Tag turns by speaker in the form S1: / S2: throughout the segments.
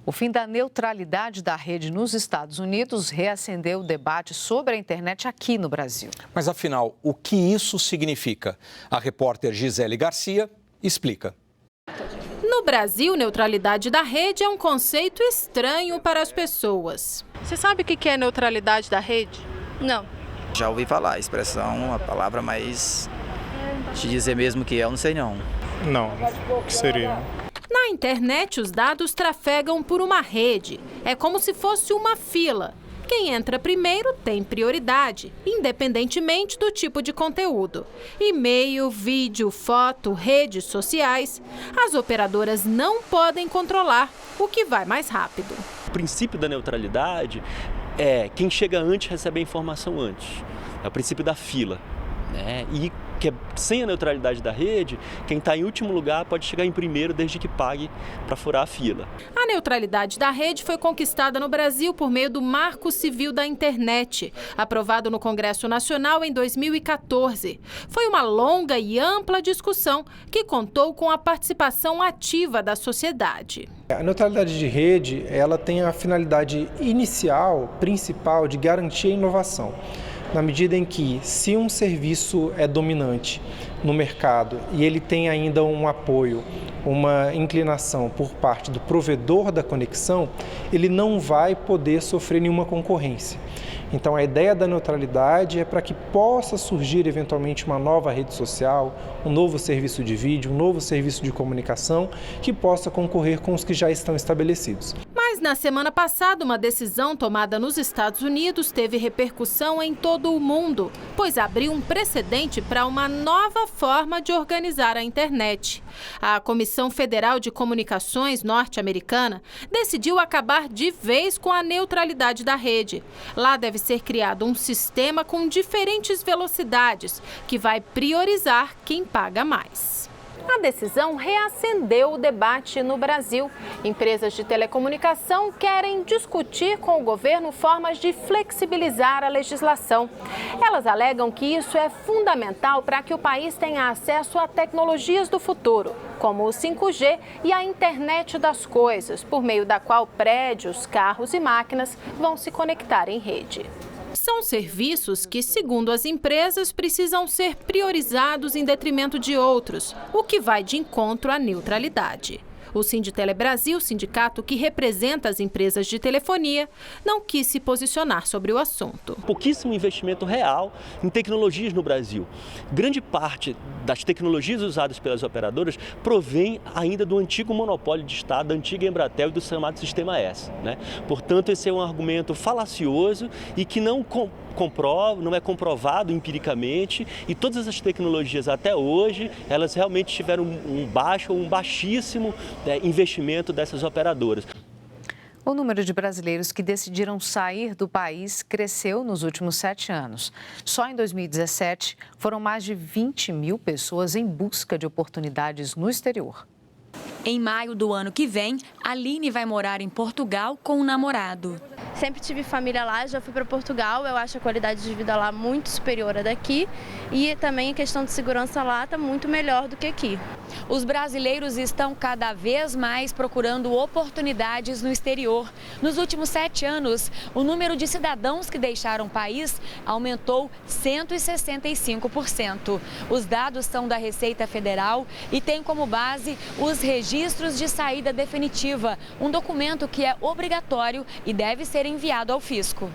S1: O fim da neutralidade da rede nos Estados Unidos reacendeu o debate sobre a internet aqui no Brasil.
S2: Mas afinal, o que isso significa? A repórter Gisele Garcia explica.
S3: No Brasil, neutralidade da rede é um conceito estranho para as pessoas. Você sabe o que é neutralidade da rede?
S4: Não.
S5: Já ouvi falar a expressão, a palavra, mas te dizer mesmo que eu não sei não.
S6: Não, o que seria?
S3: Na internet, os dados trafegam por uma rede. É como se fosse uma fila. Quem entra primeiro tem prioridade, independentemente do tipo de conteúdo. E-mail, vídeo, foto, redes sociais. As operadoras não podem controlar o que vai mais rápido.
S7: O princípio da neutralidade é quem chega antes recebe a informação antes. É o princípio da fila, né? E sem a neutralidade da rede, quem está em último lugar pode chegar em primeiro desde que pague para furar a fila.
S3: A neutralidade da rede foi conquistada no Brasil por meio do Marco Civil da Internet, aprovado no Congresso Nacional em 2014. Foi uma longa e ampla discussão que contou com a participação ativa da sociedade.
S6: A neutralidade de rede, ela tem a finalidade inicial, principal, de garantir a inovação. Na medida em que, se um serviço é dominante no mercado e ele tem ainda um apoio, uma inclinação por parte do provedor da conexão, ele não vai poder sofrer nenhuma concorrência. Então, a ideia da neutralidade é para que possa surgir eventualmente uma nova rede social, um novo serviço de vídeo, um novo serviço de comunicação que possa concorrer com os que já estão estabelecidos.
S3: Mas na semana passada, uma decisão tomada nos Estados Unidos teve repercussão em todo o mundo, pois abriu um precedente para uma nova forma de organizar a internet. A Comissão Federal de Comunicações norte-americana decidiu acabar de vez com a neutralidade da rede. Lá deve ser criado um sistema com diferentes velocidades, que vai priorizar quem paga mais. A decisão reacendeu o debate no Brasil. Empresas de telecomunicação querem discutir com o governo formas de flexibilizar a legislação. Elas alegam que isso é fundamental para que o país tenha acesso a tecnologias do futuro, como o 5G e a internet das coisas, por meio da qual prédios, carros e máquinas vão se conectar em rede. São serviços que, segundo as empresas, precisam ser priorizados em detrimento de outros, o que vai de encontro à neutralidade. O Sinditele Brasil, sindicato que representa as empresas de telefonia, não quis se posicionar sobre o assunto.
S7: Pouquíssimo investimento real em tecnologias no Brasil. Grande parte das tecnologias usadas pelas operadoras provém ainda do antigo monopólio de Estado, da antiga Embratel e do chamado Sistema S, né? Portanto, esse é um argumento falacioso e que não é comprovado empiricamente, e todas essas tecnologias até hoje, elas realmente tiveram um baixo ou um baixíssimo investimento dessas operadoras.
S1: O número de brasileiros que decidiram sair do país cresceu nos últimos 7 anos. Só em 2017, foram mais de 20 mil pessoas em busca de oportunidades no exterior.
S8: Em maio do ano que vem, Aline vai morar em Portugal com o namorado.
S4: Sempre tive família lá, já fui para Portugal, eu acho a qualidade de vida lá muito superior à daqui e também a questão de segurança lá está muito melhor do que aqui.
S8: Os brasileiros estão cada vez mais procurando oportunidades no exterior. Nos últimos 7 anos, o número de cidadãos que deixaram o país aumentou 165%. Os dados são da Receita Federal e têm como base os registros de saída definitiva, um documento que é obrigatório e deve ser enviado ao fisco.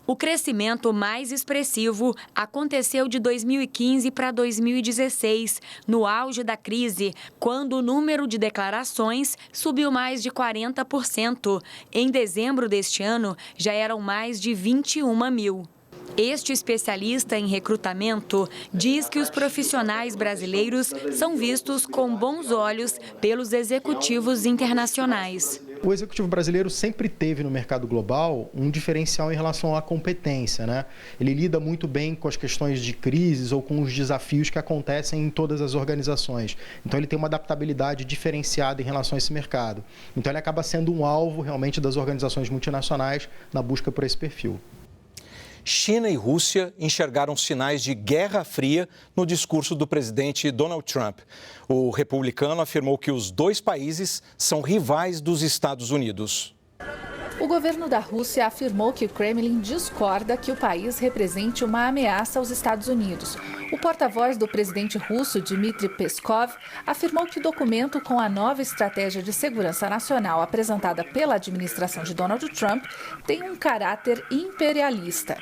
S8: O crescimento mais expressivo aconteceu de 2015 para 2016, no auge da crise, quando o número de declarações subiu mais de 40%. Em dezembro deste ano, já eram mais de 21 mil. Este especialista em recrutamento diz que os profissionais brasileiros são vistos com bons olhos pelos executivos internacionais.
S9: O executivo brasileiro sempre teve no mercado global um diferencial em relação à competência, né? Ele lida muito bem com as questões de crises ou com os desafios que acontecem em todas as organizações. Então ele tem uma adaptabilidade diferenciada em relação a esse mercado. Então ele acaba sendo um alvo realmente das organizações multinacionais na busca por esse perfil.
S2: China e Rússia enxergaram sinais de guerra fria no discurso do presidente Donald Trump. O republicano afirmou que os dois países são rivais dos Estados Unidos.
S10: O governo da Rússia afirmou que o Kremlin discorda que o país represente uma ameaça aos Estados Unidos. O porta-voz do presidente russo, Dmitry Peskov, afirmou que o documento com a nova estratégia de segurança nacional apresentada pela administração de Donald Trump tem um caráter imperialista.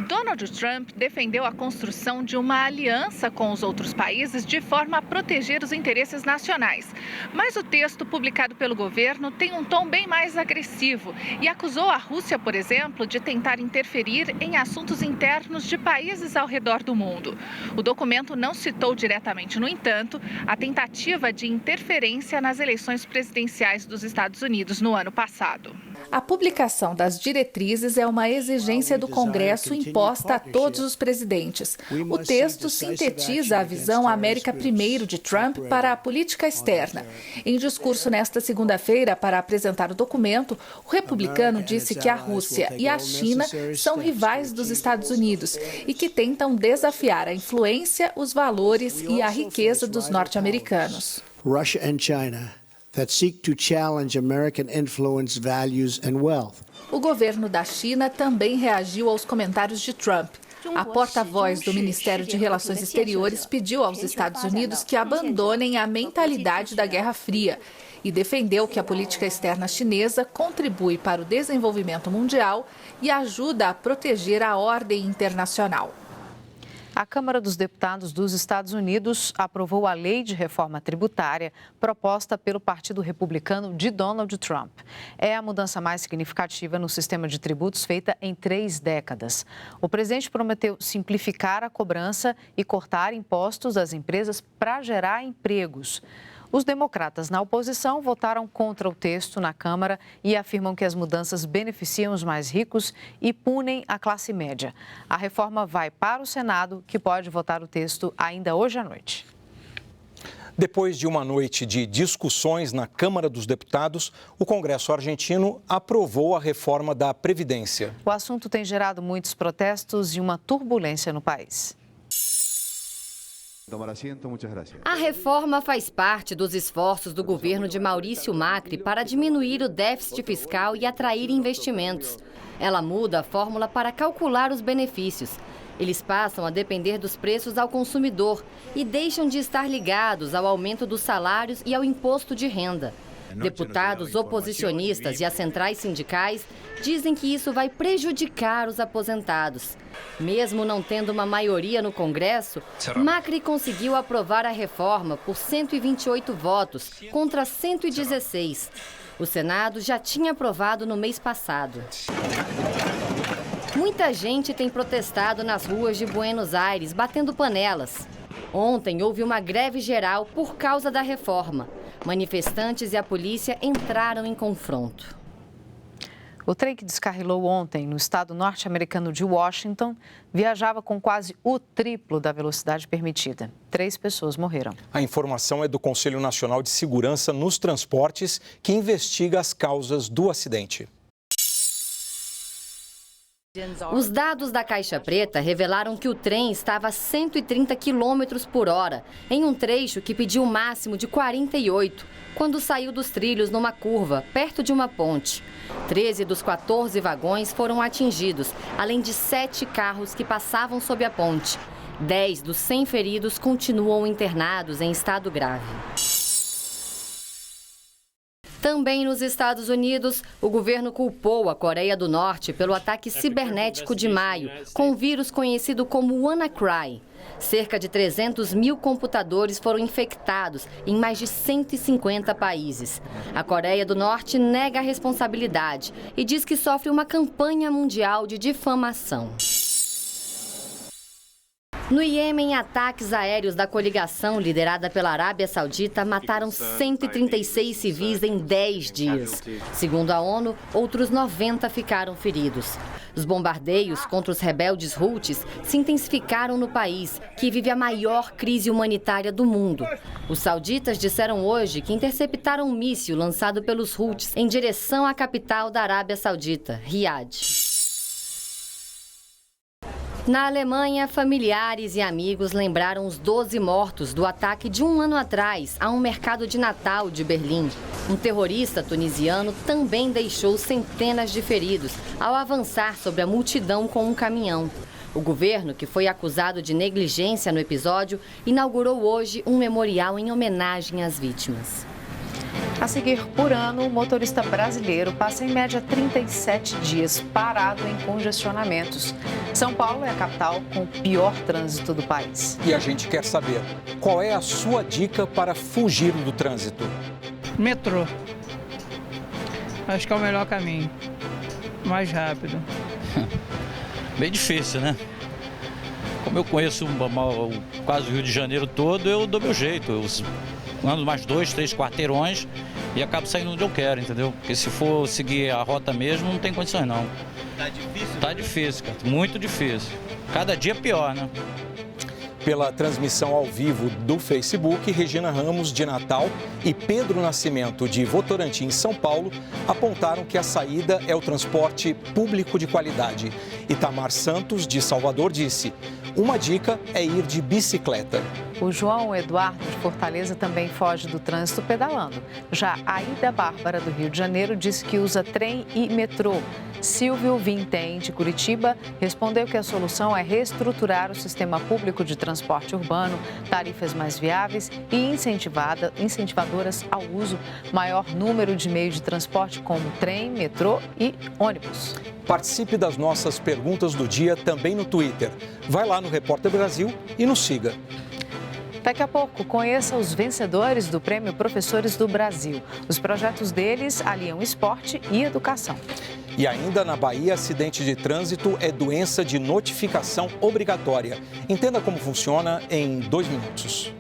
S11: Donald Trump defendeu a construção de uma aliança com os outros países de forma a proteger os interesses nacionais. Mas o texto publicado pelo governo tem um tom bem mais agressivo e acusou a Rússia, por exemplo, de tentar interferir em assuntos internos de países ao redor do mundo. O documento não citou diretamente, no entanto, a tentativa de interferência nas eleições presidenciais dos Estados Unidos no ano passado.
S10: A publicação das diretrizes é uma exigência do Congresso imposta a todos os presidentes. O texto sintetiza a visão América Primeiro de Trump para a política externa. Em discurso nesta segunda-feira para apresentar o documento, o republicano disse que a Rússia e a China são rivais dos Estados Unidos e que tentam desafiar a influência, os valores e a riqueza dos norte-americanos.
S12: Russia and China that seek to challenge American influence, values and wealth.
S10: O governo da China também reagiu aos comentários de Trump. A porta-voz do Ministério de Relações Exteriores pediu aos Estados Unidos que abandonem a mentalidade da Guerra Fria e defendeu que a política externa chinesa contribui para o desenvolvimento mundial e ajuda a proteger a ordem internacional.
S1: A Câmara dos Deputados dos Estados Unidos aprovou a lei de reforma tributária proposta pelo Partido Republicano de Donald Trump. É a mudança mais significativa no sistema de tributos feita em 3 décadas. O presidente prometeu simplificar a cobrança e cortar impostos das empresas para gerar empregos. Os democratas na oposição votaram contra o texto na Câmara e afirmam que as mudanças beneficiam os mais ricos e punem a classe média. A reforma vai para o Senado, que pode votar o texto ainda hoje à noite.
S2: Depois de uma noite de discussões na Câmara dos Deputados, o Congresso argentino aprovou a reforma da Previdência.
S1: O assunto tem gerado muitos protestos e uma turbulência no país.
S13: A reforma faz parte dos esforços do governo de Maurício Macri para diminuir o déficit fiscal e atrair investimentos. Ela muda a fórmula para calcular os benefícios. Eles passam a depender dos preços ao consumidor e deixam de estar ligados ao aumento dos salários e ao imposto de renda. Deputados oposicionistas e as centrais sindicais dizem que isso vai prejudicar os aposentados. Mesmo não tendo uma maioria no Congresso, Macri conseguiu aprovar a reforma por 128 votos contra 116. O Senado já tinha aprovado no mês passado. Muita gente tem protestado nas ruas de Buenos Aires, batendo panelas. Ontem houve uma greve geral por causa da reforma. Manifestantes e a polícia entraram em confronto.
S1: O trem que descarrilou ontem no estado norte-americano de Washington viajava com quase o triplo da velocidade permitida. 3 pessoas morreram.
S2: A informação é do Conselho Nacional de Segurança nos Transportes, que investiga as causas do acidente.
S13: Os dados da Caixa Preta revelaram que o trem estava a 130 km por hora, em um trecho que pediu o máximo de 48, quando saiu dos trilhos numa curva, perto de uma ponte. 13 dos 14 vagões foram atingidos, além de 7 carros que passavam sob a ponte. 10 dos 100 feridos continuam internados em estado grave. Também nos Estados Unidos, o governo culpou a Coreia do Norte pelo ataque cibernético de maio, com um vírus conhecido como WannaCry. Cerca de 300 mil computadores foram infectados em mais de 150 países. A Coreia do Norte nega a responsabilidade e diz que sofre uma campanha mundial de difamação. No Iêmen, ataques aéreos da coligação liderada pela Arábia Saudita mataram 136 civis em 10 dias. Segundo a ONU, outros 90 ficaram feridos. Os bombardeios contra os rebeldes Houthis se intensificaram no país, que vive a maior crise humanitária do mundo. Os sauditas disseram hoje que interceptaram um míssil lançado pelos Houthis em direção à capital da Arábia Saudita, Riad. Na Alemanha, familiares e amigos lembraram os 12 mortos do ataque de um ano atrás a um mercado de Natal de Berlim. Um terrorista tunisiano também deixou centenas de feridos ao avançar sobre a multidão com um caminhão. O governo, que foi acusado de negligência no episódio, inaugurou hoje um memorial em homenagem às vítimas.
S1: A seguir, por ano, o motorista brasileiro passa em média 37 dias parado em congestionamentos. São Paulo é a capital com o pior trânsito do país.
S2: E a gente quer saber, qual é a sua dica para fugir do trânsito?
S14: Metrô. Acho que é o melhor caminho. Mais rápido.
S15: Bem difícil, né? Como eu conheço quase o Rio de Janeiro todo, eu dou meu jeito. Eu ando mais 2, 3 quarteirões e acabo saindo onde eu quero, entendeu? Porque se for seguir a rota mesmo, não tem condições não.
S16: Tá difícil?
S15: Tá difícil, cara. Muito difícil. Cada dia pior, né?
S2: Pela transmissão ao vivo do Facebook, Regina Ramos, de Natal, e Pedro Nascimento, de Votorantim, São Paulo, apontaram que a saída é o transporte público de qualidade. Itamar Santos, de Salvador, disse: uma dica é ir de bicicleta.
S1: O João Eduardo, de Fortaleza, também foge do trânsito pedalando. Já a Aida Bárbara, do Rio de Janeiro, disse que usa trem e metrô. Silvio Vintém, de Curitiba, respondeu que a solução é reestruturar o sistema público de transporte urbano, tarifas mais viáveis e incentivadoras ao uso, maior número de meios de transporte como trem, metrô e ônibus.
S2: Participe das nossas perguntas do dia também no Twitter. Vai lá no Repórter Brasil e nos siga.
S1: Daqui a pouco, conheça os vencedores do Prêmio Professores do Brasil. Os projetos deles aliam esporte e educação.
S2: E ainda na Bahia, acidente de trânsito é doença de notificação obrigatória. Entenda como funciona em 2 minutos.